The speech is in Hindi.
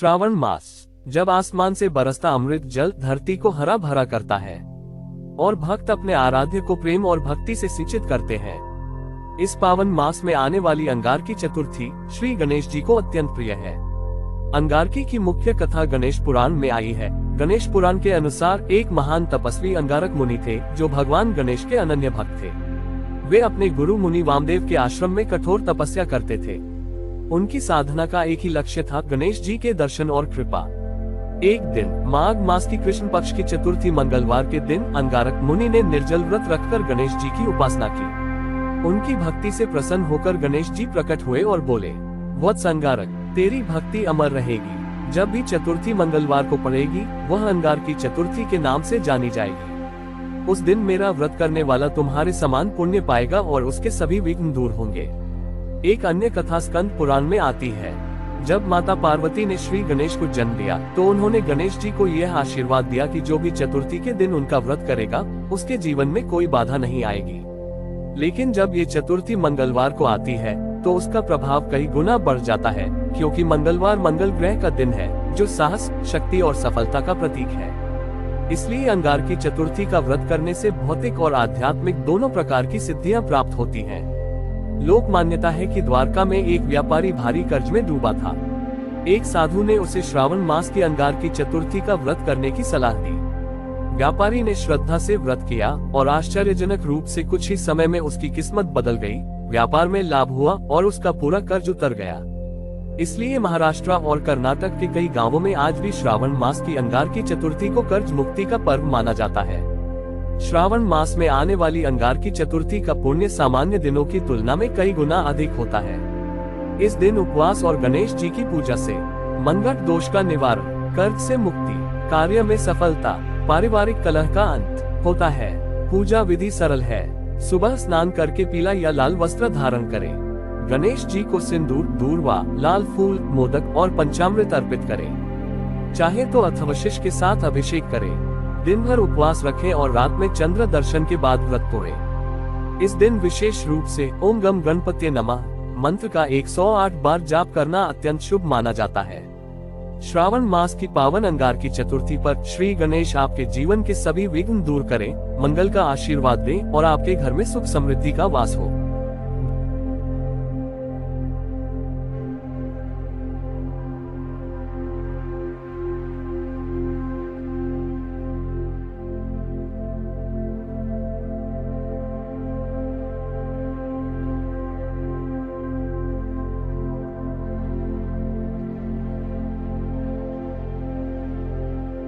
श्रावण मास, जब आसमान से बरसता अमृत जल धरती को हरा भरा करता है और भक्त अपने आराध्य को प्रेम और भक्ति से सिंचित करते हैं। इस पावन मास में आने वाली अंगारकी चतुर्थी श्री गणेश जी को अत्यंत प्रिय है। अंगारकी की मुख्य कथा गणेश पुराण में आई है। गणेश पुराण के अनुसार एक महान तपस्वी अंगारक मुनि थे जो भगवान गणेश के अनन्य भक्त थे। वे अपने गुरु मुनि वामदेव के आश्रम में कठोर तपस्या करते थे। उनकी साधना का एक ही लक्ष्य था, गणेश जी के दर्शन और कृपा। एक दिन माघ मास की कृष्ण पक्ष की चतुर्थी मंगलवार के दिन अंगारक मुनि ने निर्जल व्रत रखकर गणेश जी की उपासना की। उनकी भक्ति से प्रसन्न होकर गणेश जी प्रकट हुए और बोले, वत्स अंगारक, तेरी भक्ति अमर रहेगी। जब भी चतुर्थी मंगलवार को पड़ेगी वह अंगारकी चतुर्थी के नाम से जानी जाएगी। उस दिन मेरा व्रत करने वाला तुम्हारे समान पुण्य पाएगा और उसके सभी विघ्न दूर होंगे। एक अन्य कथा स्कंद पुराण में आती है। जब माता पार्वती ने श्री गणेश को जन्म दिया तो उन्होंने गणेश जी को यह आशीर्वाद दिया कि जो भी चतुर्थी के दिन उनका व्रत करेगा उसके जीवन में कोई बाधा नहीं आएगी। लेकिन जब ये चतुर्थी मंगलवार को आती है तो उसका प्रभाव कई गुना बढ़ जाता है, क्योंकि मंगलवार मंगल ग्रह का दिन है जो साहस, शक्ति और सफलता का प्रतीक है। इसलिए अंगारकी चतुर्थी का व्रत करने से भौतिक और आध्यात्मिक दोनों प्रकार की सिद्धियां प्राप्त होती हैं। लोक मान्यता है कि द्वारका में एक व्यापारी भारी कर्ज में डूबा था। एक साधु ने उसे श्रावण मास की अंगारकी चतुर्थी का व्रत करने की सलाह दी। व्यापारी ने श्रद्धा से व्रत किया और आश्चर्यजनक रूप से कुछ ही समय में उसकी किस्मत बदल गई। व्यापार में लाभ हुआ और उसका पूरा कर्ज उतर गया। इसलिए महाराष्ट्र और कर्नाटक के कई गांवों में आज भी श्रावण मास की अंगारकी चतुर्थी को कर्ज मुक्ति का पर्व माना जाता है। श्रावण मास में आने वाली अंगारकी चतुर्थी का पुण्य सामान्य दिनों की तुलना में कई गुना अधिक होता है। इस दिन उपवास और गणेश जी की पूजा से मनगढ़ दोष का निवारण, कर्ज से मुक्ति, कार्य में सफलता, पारिवारिक कलह का अंत होता है। पूजा विधि सरल है। सुबह स्नान करके पीला या लाल वस्त्र धारण करें। गणेश जी को सिंदूर, दूर्वा, लाल फूल, मोदक और पंचामृत अर्पित करें। चाहे तो अथर्वशीष के साथ अभिषेक करें। दिन भर उपवास रखें और रात में चंद्र दर्शन के बाद व्रत तोड़ें। इस दिन विशेष रूप से ओम गम गणपतये नमः मंत्र का 108 बार जाप करना अत्यंत शुभ माना जाता है। श्रावण मास की पावन अंगारकी चतुर्थी पर श्री गणेश आपके जीवन के सभी विघ्न दूर करें, मंगल का आशीर्वाद दें और आपके घर में सुख समृद्धि का वास हो।